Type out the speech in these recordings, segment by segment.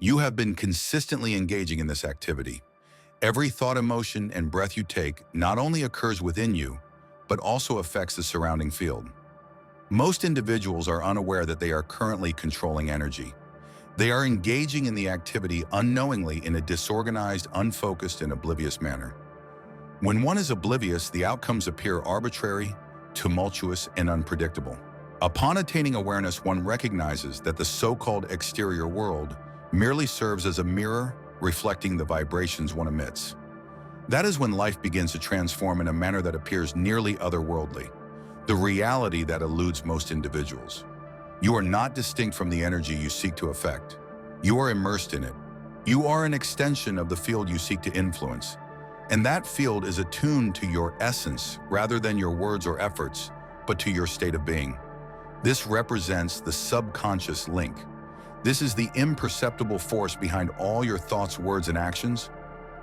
You have been consistently engaging in this activity. Every thought, emotion, and breath you take not only occurs within you, but also affects the surrounding field. Most individuals are unaware that they are currently controlling energy. They are engaging in the activity unknowingly in a disorganized, unfocused, and oblivious manner. When one is oblivious, the outcomes appear arbitrary, tumultuous, and unpredictable. Upon attaining awareness, one recognizes that the so-called exterior world merely serves as a mirror reflecting the vibrations one emits. That is when life begins to transform in a manner that appears nearly otherworldly, the reality that eludes most individuals. You are not distinct from the energy you seek to affect. You are immersed in it. You are an extension of the field you seek to influence, and that field is attuned to your essence rather than your words or efforts, but to your state of being. This represents the subconscious link. This is the imperceptible force behind all your thoughts, words, and actions.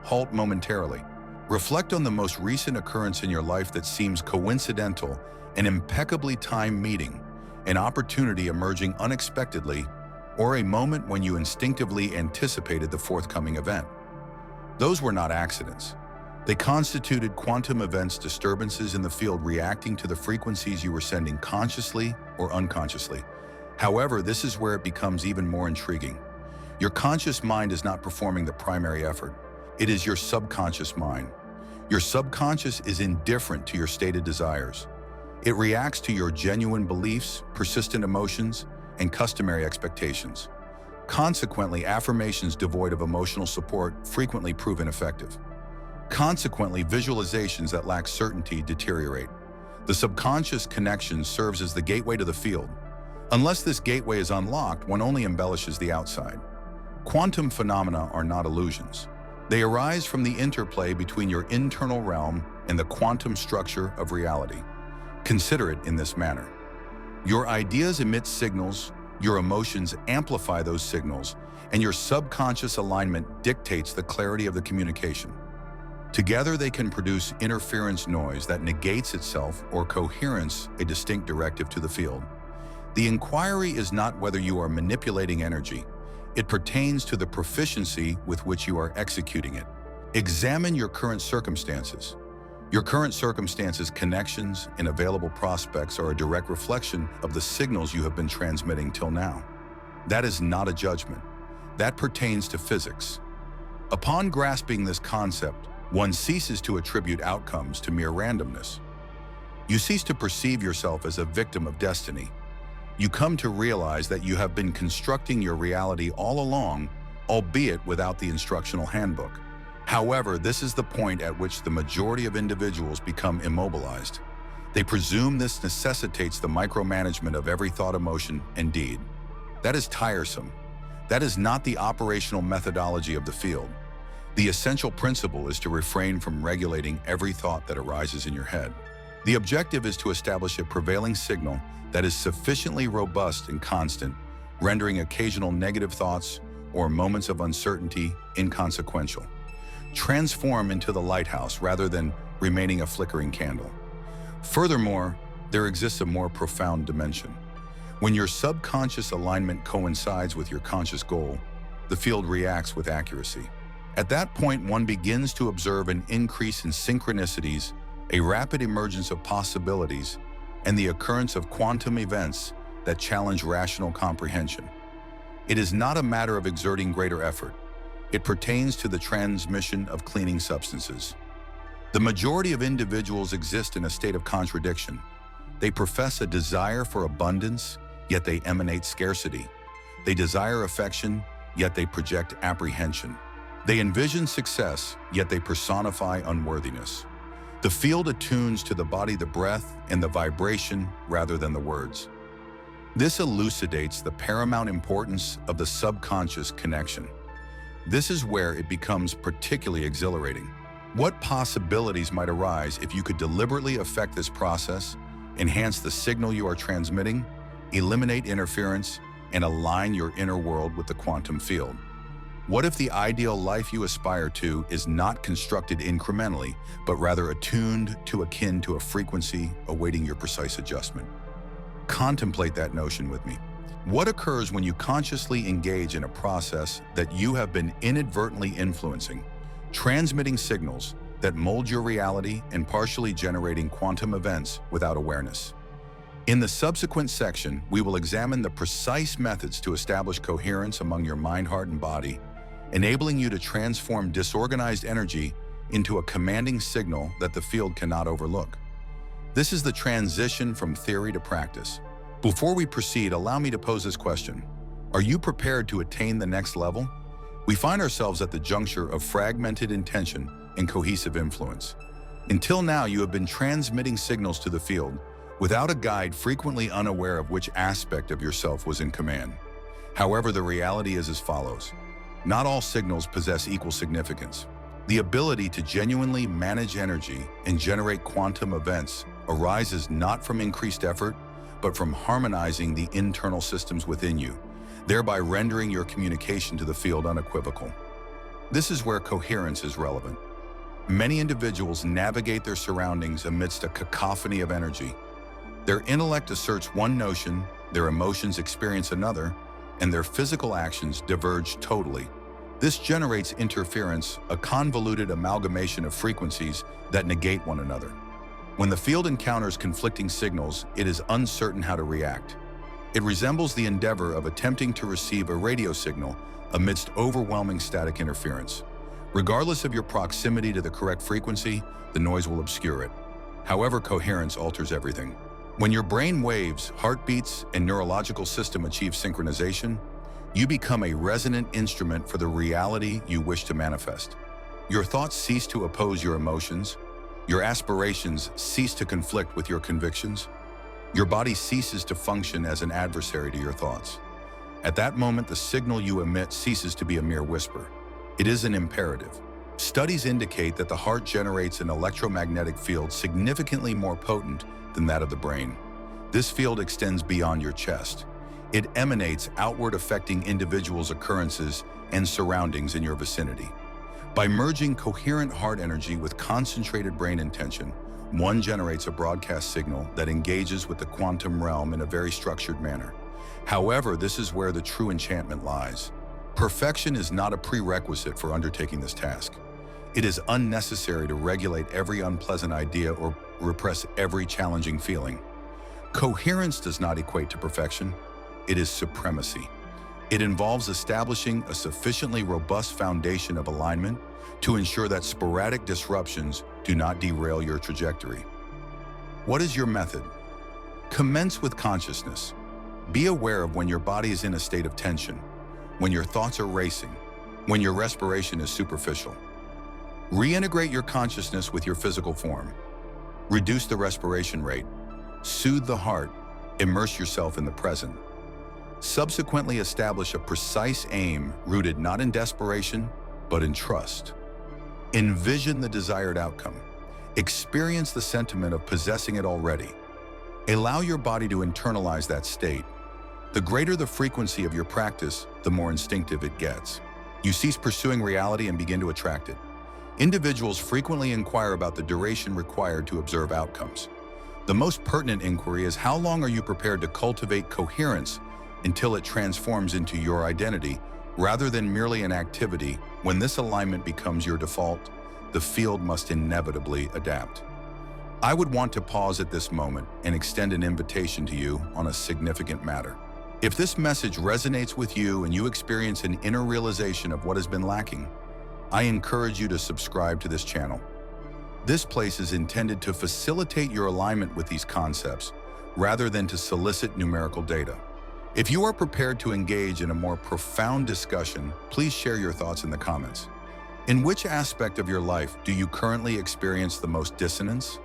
Halt momentarily. Reflect on the most recent occurrence in your life that seems coincidental, an impeccably timed meeting, an opportunity emerging unexpectedly, or a moment when you instinctively anticipated the forthcoming event. Those were not accidents. They constituted quantum events, disturbances in the field reacting to the frequencies you were sending consciously or unconsciously. However, this is where it becomes even more intriguing. Your conscious mind is not performing the primary effort. It is your subconscious mind. Your subconscious is indifferent to your stated desires. It reacts to your genuine beliefs, persistent emotions, and customary expectations. Consequently, affirmations devoid of emotional support frequently prove ineffective. Consequently, visualizations that lack certainty deteriorate. The subconscious connection serves as the gateway to the field. Unless this gateway is unlocked, one only embellishes the outside. Quantum phenomena are not illusions. They arise from the interplay between your internal realm and the quantum structure of reality. Consider it in this manner. Your ideas emit signals, your emotions amplify those signals, and your subconscious alignment dictates the clarity of the communication. Together, they can produce interference noise that negates itself, or coherence, a distinct directive to the field. The inquiry is not whether you are manipulating energy. It pertains to the proficiency with which you are executing it. Examine your current circumstances. Your current circumstances, connections, and available prospects are a direct reflection of the signals you have been transmitting till now. That is not a judgment. That pertains to physics. Upon grasping this concept, one ceases to attribute outcomes to mere randomness. You cease to perceive yourself as a victim of destiny. You come to realize that you have been constructing your reality all along, albeit without the instructional handbook. However, this is the point at which the majority of individuals become immobilized. They presume this necessitates the micromanagement of every thought, emotion, and deed. That is tiresome. That is not the operational methodology of the field. The essential principle is to refrain from regulating every thought that arises in your head. The objective is to establish a prevailing signal that is sufficiently robust and constant, rendering occasional negative thoughts or moments of uncertainty inconsequential. Transform into the lighthouse rather than remaining a flickering candle. Furthermore, there exists a more profound dimension. When your subconscious alignment coincides with your conscious goal, the field reacts with accuracy. At that point, one begins to observe an increase in synchronicities, a rapid emergence of possibilities, and the occurrence of quantum events that challenge rational comprehension. It is not a matter of exerting greater effort. It pertains to the transmission of cleaning substances. The majority of individuals exist in a state of contradiction. They profess a desire for abundance, yet they emanate scarcity. They desire affection, yet they project apprehension. They envision success, yet they personify unworthiness. The field attunes to the body, the breath, and the vibration rather than the words. This elucidates the paramount importance of the subconscious connection. This is where it becomes particularly exhilarating. What possibilities might arise if you could deliberately affect this process, enhance the signal you are transmitting, eliminate interference, and align your inner world with the quantum field? What if the ideal life you aspire to is not constructed incrementally, but rather attuned to akin to a frequency awaiting your precise adjustment? Contemplate that notion with me. What occurs when you consciously engage in a process that you have been inadvertently influencing, transmitting signals that mold your reality and partially generating quantum events without awareness? In the subsequent section, we will examine the precise methods to establish coherence among your mind, heart, and body, enabling you to transform disorganized energy into a commanding signal that the field cannot overlook. This is the transition from theory to practice. Before we proceed, allow me to pose this question. Are you prepared to attain the next level? We find ourselves at the juncture of fragmented intention and cohesive influence. Until now, you have been transmitting signals to the field without a guide, frequently unaware of which aspect of yourself was in command. However, the reality is as follows. Not all signals possess equal significance. The ability to genuinely manage energy and generate quantum events arises not from increased effort, but from harmonizing the internal systems within you, thereby rendering your communication to the field unequivocal. This is where coherence is relevant. Many individuals navigate their surroundings amidst a cacophony of energy. Their intellect asserts one notion, their emotions experience another, and their physical actions diverge totally. This generates interference, a convoluted amalgamation of frequencies that negate one another. When the field encounters conflicting signals, it is uncertain how to react. It resembles the endeavor of attempting to receive a radio signal amidst overwhelming static interference. Regardless of your proximity to the correct frequency, the noise will obscure it. However, coherence alters everything. When your brain waves, heartbeats, and neurological system achieve synchronization, you become a resonant instrument for the reality you wish to manifest. Your thoughts cease to oppose your emotions. Your aspirations cease to conflict with your convictions. Your body ceases to function as an adversary to your thoughts. At that moment, the signal you emit ceases to be a mere whisper. It is an imperative. Studies indicate that the heart generates an electromagnetic field significantly more potent than that of the brain. This field extends beyond your chest. It emanates outward, affecting individuals' occurrences and surroundings in your vicinity. By merging coherent heart energy with concentrated brain intention, one generates a broadcast signal that engages with the quantum realm in a very structured manner. However, this is where the true enchantment lies. Perfection is not a prerequisite for undertaking this task. It is unnecessary to regulate every unpleasant idea or repress every challenging feeling. Coherence does not equate to perfection. It is supremacy. It involves establishing a sufficiently robust foundation of alignment to ensure that sporadic disruptions do not derail your trajectory. What is your method? Commence with consciousness. Be aware of when your body is in a state of tension, when your thoughts are racing, when your respiration is superficial. Reintegrate your consciousness with your physical form. Reduce the respiration rate. Soothe the heart. Immerse yourself in the present. Subsequently, establish a precise aim rooted not in desperation, but in trust. Envision the desired outcome. Experience the sentiment of possessing it already. Allow your body to internalize that state. The greater the frequency of your practice, the more instinctive it gets. You cease pursuing reality and begin to attract it. Individuals frequently inquire about the duration required to observe outcomes. The most pertinent inquiry is, how long are you prepared to cultivate coherence until it transforms into your identity, rather than merely an activity? When this alignment becomes your default, the field must inevitably adapt. I would want to pause at this moment and extend an invitation to you on a significant matter. If this message resonates with you and you experience an inner realization of what has been lacking, I encourage you to subscribe to this channel. This place is intended to facilitate your alignment with these concepts, rather than to solicit numerical data. If you are prepared to engage in a more profound discussion, please share your thoughts in the comments. In which aspect of your life do you currently experience the most dissonance?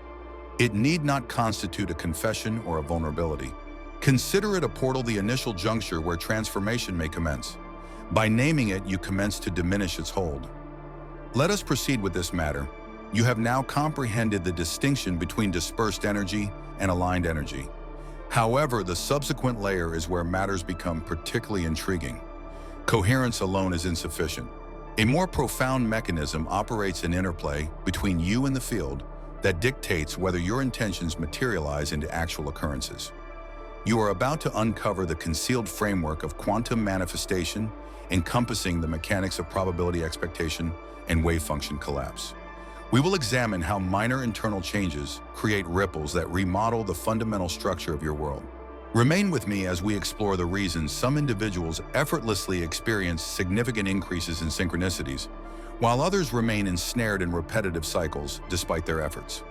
It need not constitute a confession or a vulnerability. Consider it a portal, the initial juncture where transformation may commence. By naming it, you commence to diminish its hold. Let us proceed with this matter. You have now comprehended the distinction between dispersed energy and aligned energy. However, the subsequent layer is where matters become particularly intriguing. Coherence alone is insufficient. A more profound mechanism operates an interplay between you and the field that dictates whether your intentions materialize into actual occurrences. You are about to uncover the concealed framework of quantum manifestation, encompassing the mechanics of probability expectation and wave function collapse. We will examine how minor internal changes create ripples that remodel the fundamental structure of your world. Remain with me as we explore the reasons some individuals effortlessly experience significant increases in synchronicities, while others remain ensnared in repetitive cycles despite their efforts.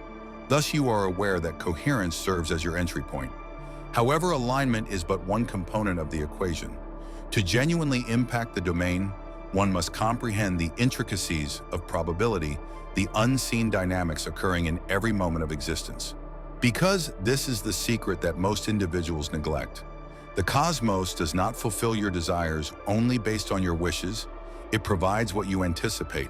Thus, you are aware that coherence serves as your entry point. However, alignment is but one component of the equation. To genuinely impact the domain, one must comprehend the intricacies of probability, the unseen dynamics occurring in every moment of existence. Because this is the secret that most individuals neglect. The cosmos does not fulfill your desires only based on your wishes. It provides what you anticipate.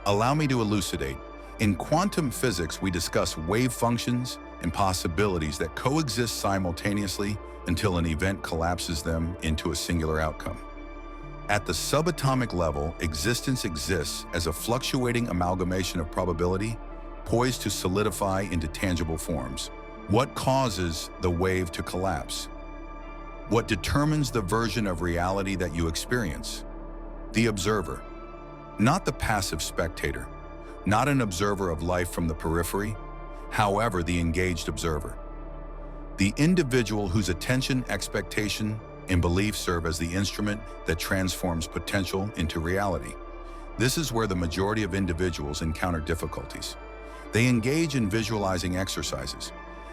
Allow me to elucidate. In quantum physics, we discuss wave functions and possibilities that coexist simultaneously until an event collapses them into a singular outcome. At the subatomic level, existence exists as a fluctuating amalgamation of probability, poised to solidify into tangible forms. What causes the wave to collapse? What determines the version of reality that you experience? The observer, not the passive spectator, not an observer of life from the periphery, however, the engaged observer. The individual whose attention, expectation, and belief serve as the instrument that transforms potential into reality. This is where the majority of individuals encounter difficulties. They engage in visualizing exercises.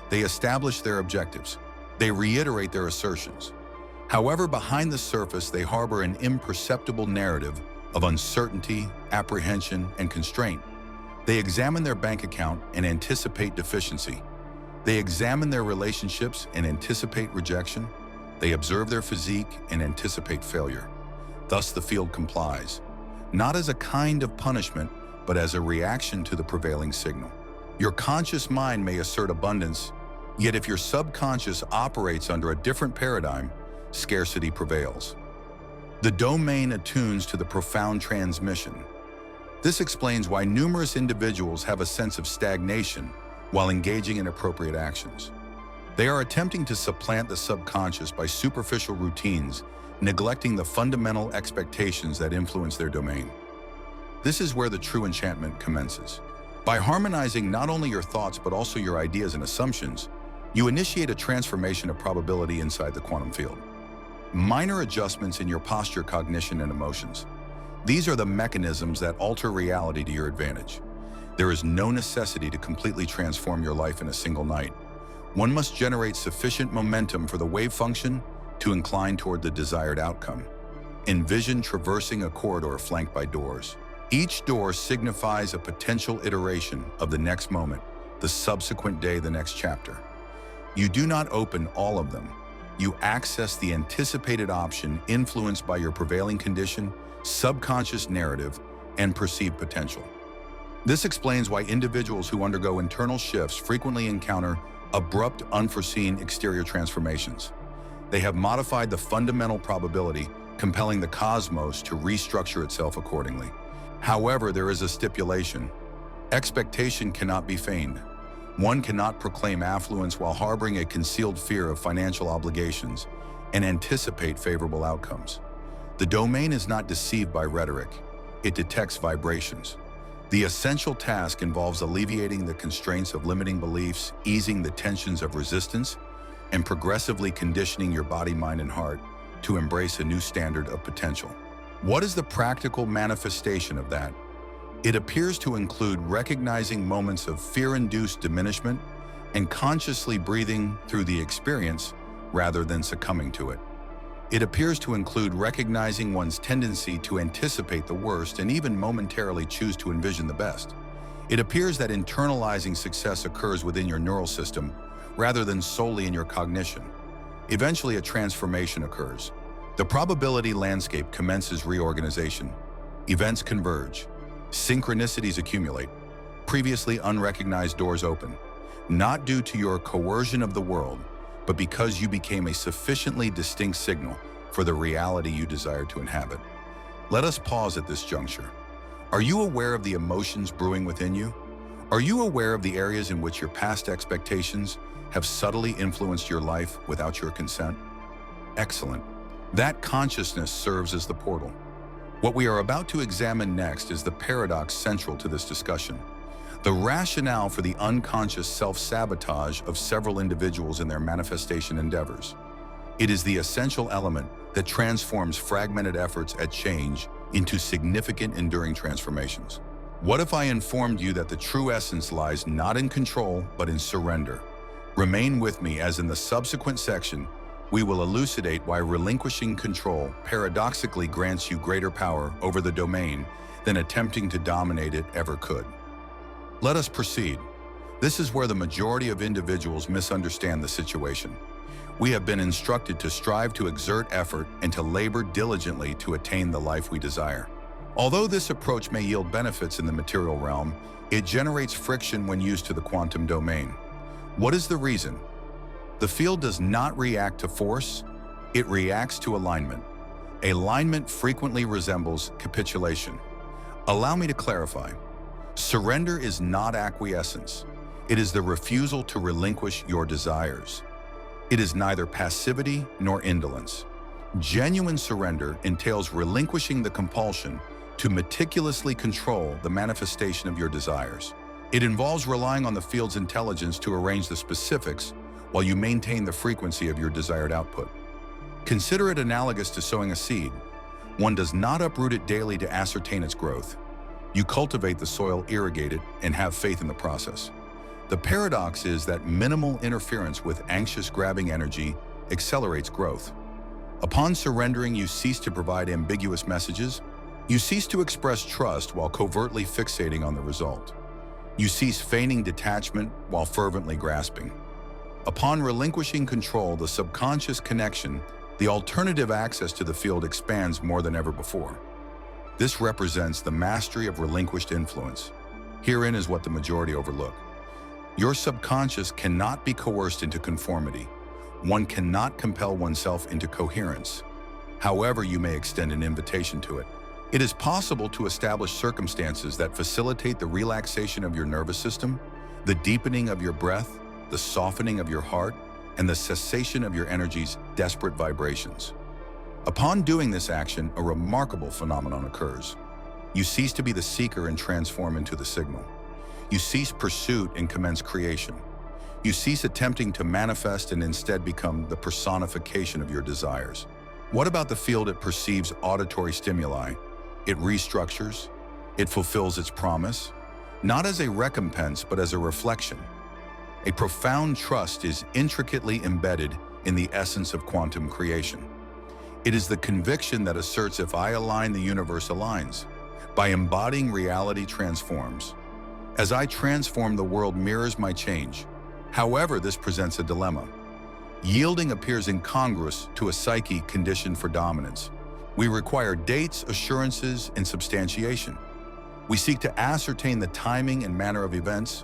They establish their objectives. They reiterate their assertions. However, behind the surface, they harbor an imperceptible narrative of uncertainty, apprehension, and constraint. They examine their bank account and anticipate deficiency. They examine their relationships and anticipate rejection. They observe their physique and anticipate failure. Thus, the field complies, not as a kind of punishment, but as a reaction to the prevailing signal. Your conscious mind may assert abundance, yet if your subconscious operates under a different paradigm, scarcity prevails. The domain attunes to the profound transmission. This explains why numerous individuals have a sense of stagnation while engaging in appropriate actions. They are attempting to supplant the subconscious by superficial routines, neglecting the fundamental expectations that influence their domain. This is where the true enchantment commences. By harmonizing not only your thoughts but also your ideas and assumptions, you initiate a transformation of probability inside the quantum field. Minor adjustments in your posture, cognition, and emotions. These are the mechanisms that alter reality to your advantage. There is no necessity to completely transform your life in a single night. One must generate sufficient momentum for the wave function to incline toward the desired outcome. Envision traversing a corridor flanked by doors. Each door signifies a potential iteration of the next moment, the subsequent day, the next chapter. You do not open all of them. You access the anticipated option influenced by your prevailing condition, subconscious narrative, and perceived potential. This explains why individuals who undergo internal shifts frequently encounter abrupt, unforeseen exterior transformations. They have modified the fundamental probability, compelling the cosmos to restructure itself accordingly. However, there is a stipulation. Expectation cannot be feigned. One cannot proclaim affluence while harboring a concealed fear of financial obligations and anticipate favorable outcomes. The domain is not deceived by rhetoric. It detects vibrations. The essential task involves alleviating the constraints of limiting beliefs, easing the tensions of resistance, and progressively conditioning your body, mind, and heart to embrace a new standard of potential. What is the practical manifestation of that? It appears to include recognizing moments of fear-induced diminishment and consciously breathing through the experience rather than succumbing to it. It appears to include recognizing one's tendency to anticipate the worst and even momentarily choose to envision the best. It appears that internalizing success occurs within your neural system rather than solely in your cognition. Eventually, a transformation occurs. The probability landscape commences reorganization. Events converge. Synchronicities accumulate. Previously unrecognized doors open. Not due to your coercion of the world, but because you became a sufficiently distinct signal for the reality you desire to inhabit. Let us pause at this juncture. Are you aware of the emotions brewing within you? Are you aware of the areas in which your past expectations have subtly influenced your life without your consent? Excellent. That consciousness serves as the portal. What we are about to examine next is the paradox central to this discussion. The rationale for the unconscious self-sabotage of several individuals in their manifestation endeavors. It is the essential element that transforms fragmented efforts at change into significant enduring transformations. What if I informed you that the true essence lies not in control, but in surrender? Remain with me as in the subsequent section, we will elucidate why relinquishing control paradoxically grants you greater power over the domain than attempting to dominate it ever could. Let us proceed. This is where the majority of individuals misunderstand the situation. We have been instructed to strive to exert effort and to labor diligently to attain the life we desire. Although this approach may yield benefits in the material realm, it generates friction when used to the quantum domain. What is the reason? The field does not react to force, it reacts to alignment. Alignment frequently resembles capitulation. Allow me to clarify. Surrender is not acquiescence. It is the refusal to relinquish your desires. It is neither passivity nor indolence. Genuine surrender entails relinquishing the compulsion to meticulously control the manifestation of your desires. It involves relying on the field's intelligence to arrange the specifics while you maintain the frequency of your desired output. Consider it analogous to sowing a seed. One does not uproot it daily to ascertain its growth. You cultivate the soil, irrigate it, and have faith in the process. The paradox is that minimal interference with anxious grabbing energy accelerates growth. Upon surrendering, you cease to provide ambiguous messages. You cease to express trust while covertly fixating on the result. You cease feigning detachment while fervently grasping. Upon relinquishing control, the subconscious connection, the alternative access to the field expands more than ever before. This represents the mastery of relinquished influence. Herein is what the majority overlook. Your subconscious cannot be coerced into conformity. One cannot compel oneself into coherence. However, you may extend an invitation to it. It is possible to establish circumstances that facilitate the relaxation of your nervous system, the deepening of your breath, the softening of your heart, and the cessation of your energy's desperate vibrations. Upon doing this action, a remarkable phenomenon occurs. You cease to be the seeker and transform into the signal. You cease pursuit and commence creation. You cease attempting to manifest and instead become the personification of your desires. What about the field? It perceives auditory stimuli. It restructures. It fulfills its promise, not as a recompense, but as a reflection. A profound trust is intricately embedded in the essence of quantum creation. It is the conviction that asserts, if I align, the universe aligns. By embodying, reality transforms. As I transform, the world mirrors my change. However, this presents a dilemma. Yielding appears incongruous to a psyche conditioned for dominance. We require dates, assurances, and substantiation. We seek to ascertain the timing and manner of events.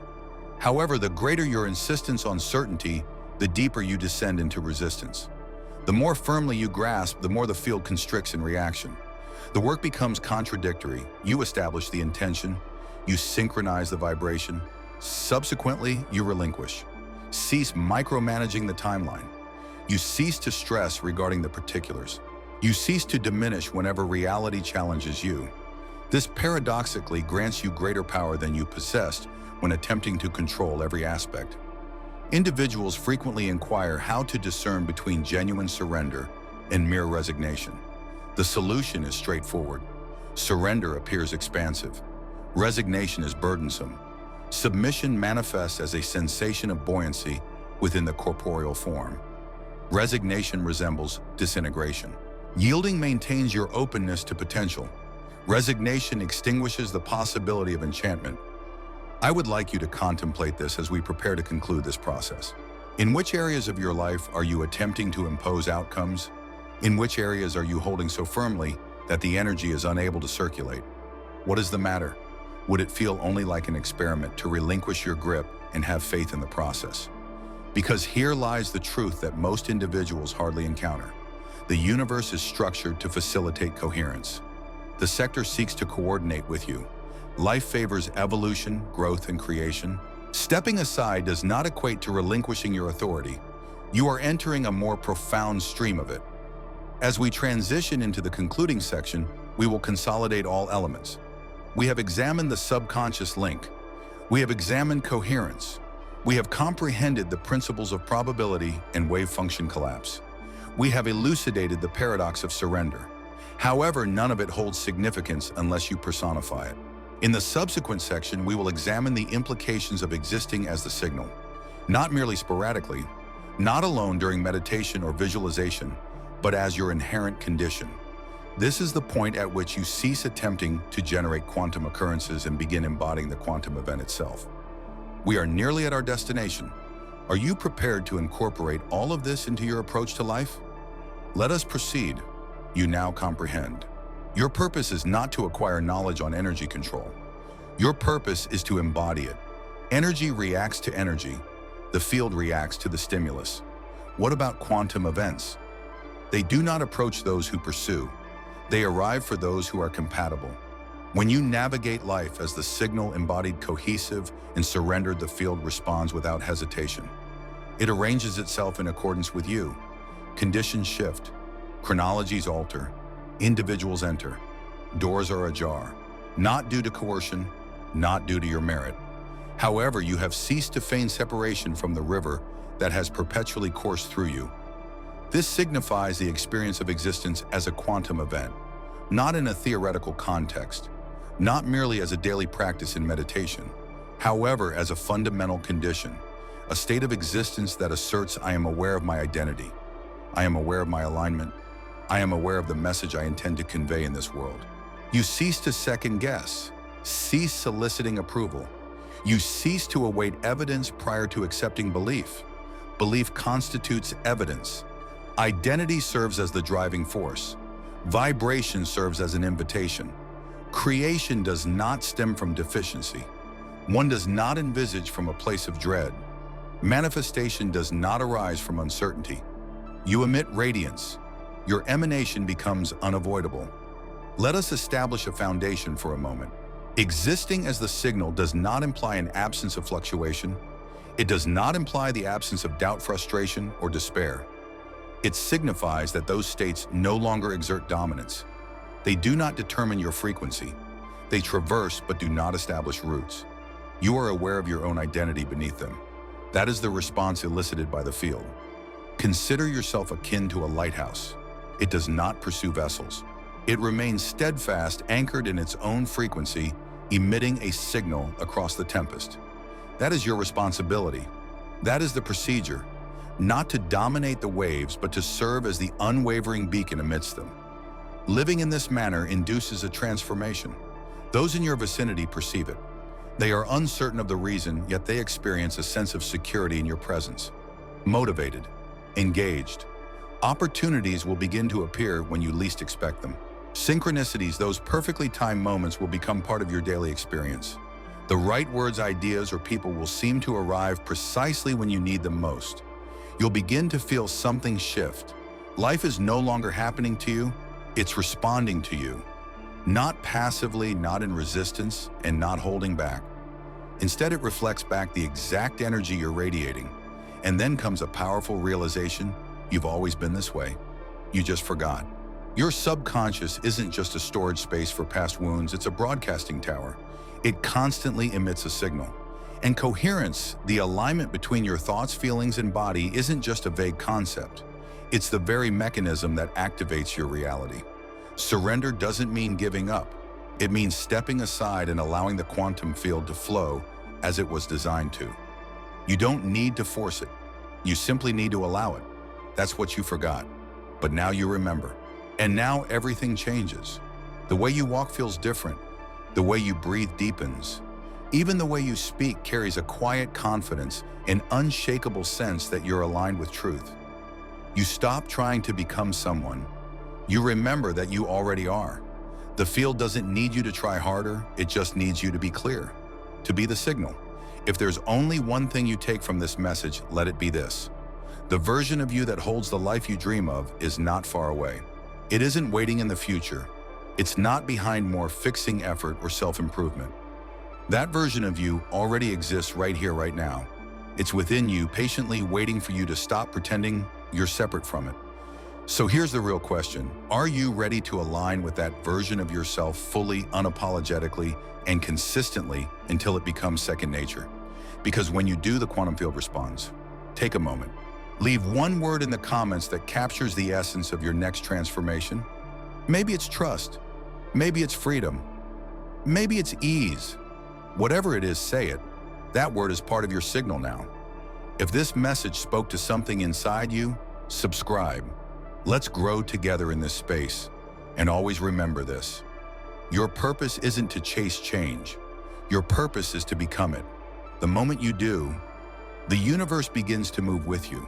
However, the greater your insistence on certainty, the deeper you descend into resistance. The more firmly you grasp, the more the field constricts in reaction. The work becomes contradictory. You establish the intention, you synchronize the vibration. Subsequently, you relinquish. Cease micromanaging the timeline. You cease to stress regarding the particulars. You cease to diminish whenever reality challenges you. This paradoxically grants you greater power than you possessed when attempting to control every aspect. Individuals frequently inquire how to discern between genuine surrender and mere resignation. The solution is straightforward. Surrender appears expansive. Resignation is burdensome. Submission manifests as a sensation of buoyancy within the corporeal form. Resignation resembles disintegration. Yielding maintains your openness to potential. Resignation extinguishes the possibility of enchantment. I would like you to contemplate this as we prepare to conclude this process. In which areas of your life are you attempting to impose outcomes? In which areas are you holding so firmly that the energy is unable to circulate? What is the matter? Would it feel only like an experiment to relinquish your grip and have faith in the process? Because here lies the truth that most individuals hardly encounter. The universe is structured to facilitate coherence. The sector seeks to coordinate with you. Life favors evolution, growth, and creation. Stepping aside does not equate to relinquishing your authority. You are entering a more profound stream of it. As we transition into the concluding section, we will consolidate all elements. We have examined the subconscious link. We have examined coherence. We have comprehended the principles of probability and wave function collapse. We have elucidated the paradox of surrender. However, none of it holds significance unless you personify it. In the subsequent section, we will examine the implications of existing as the signal, not merely sporadically, not alone during meditation or visualization, but as your inherent condition. This is the point at which you cease attempting to generate quantum occurrences and begin embodying the quantum event itself. We are nearly at our destination. Are you prepared to incorporate all of this into your approach to life? Let us proceed. You now comprehend. Your purpose is not to acquire knowledge on energy control. Your purpose is to embody it. Energy reacts to energy. The field reacts to the stimulus. What about quantum events? They do not approach those who pursue. They arrive for those who are compatible. When you navigate life as the signal embodied cohesive and surrendered, the field responds without hesitation. It arranges itself in accordance with you. Conditions shift. Chronologies alter. Individuals enter. Doors are ajar. Not due to coercion, not due to your merit. However, you have ceased to feign separation from the river that has perpetually coursed through you. This signifies the experience of existence as a quantum event, not in a theoretical context, not merely as a daily practice in meditation, however, as a fundamental condition, a state of existence that asserts I am aware of my identity, I am aware of my alignment, I am aware of the message I intend to convey in this world. You cease to second guess, cease soliciting approval. You cease to await evidence prior to accepting belief. Belief constitutes evidence. Identity serves as the driving force. Vibration serves as an invitation. Creation does not stem from deficiency. One does not envisage from a place of dread. Manifestation does not arise from uncertainty. You emit radiance. Your emanation becomes unavoidable. Let us establish a foundation for a moment. Existing as the signal does not imply an absence of fluctuation. It does not imply the absence of doubt, frustration, or despair. It signifies that those states no longer exert dominance. They do not determine your frequency. They traverse but do not establish roots. You are aware of your own identity beneath them. That is the response elicited by the field. Consider yourself akin to a lighthouse. It does not pursue vessels. It remains steadfast, anchored in its own frequency, emitting a signal across the tempest. That is your responsibility. That is the procedure. Not to dominate the waves, but to serve as the unwavering beacon amidst them. Living in this manner induces a transformation. Those in your vicinity perceive it. They are uncertain of the reason, yet they experience a sense of security in your presence. Motivated, engaged. Opportunities will begin to appear when you least expect them. Synchronicities, those perfectly timed moments, will become part of your daily experience. The right words, ideas, or people will seem to arrive precisely when you need them most. You'll begin to feel something shift. Life is no longer happening to you, it's responding to you. Not passively, not in resistance, and not holding back. Instead, it reflects back the exact energy you're radiating. And then comes a powerful realization: you've always been this way. You just forgot. Your subconscious isn't just a storage space for past wounds, it's a broadcasting tower. It constantly emits a signal. And coherence, the alignment between your thoughts, feelings, and body, isn't just a vague concept. It's the very mechanism that activates your reality. Surrender doesn't mean giving up. It means stepping aside and allowing the quantum field to flow as it was designed to. You don't need to force it. You simply need to allow it. That's what you forgot. But now you remember. And now everything changes. The way you walk feels different. The way you breathe deepens. Even the way you speak carries a quiet confidence, an unshakable sense that you're aligned with truth. You stop trying to become someone. You remember that you already are. The field doesn't need you to try harder, it just needs you to be clear, to be the signal. If there's only one thing you take from this message, let it be this. The version of you that holds the life you dream of is not far away. It isn't waiting in the future. It's not behind more fixing effort or self-improvement. That version of you already exists right here, right now. It's within you, patiently waiting for you to stop pretending you're separate from it. So here's the real question. Are you ready to align with that version of yourself fully, unapologetically, and consistently until it becomes second nature? Because when you do, the quantum field responds. Take a moment. Leave one word in the comments that captures the essence of your next transformation. Maybe it's trust. Maybe it's freedom. Maybe it's ease. Whatever it is, say it. That word is part of your signal now. If this message spoke to something inside you, subscribe. Let's grow together in this space. And always remember this. Your purpose isn't to chase change. Your purpose is to become it. The moment you do, the universe begins to move with you.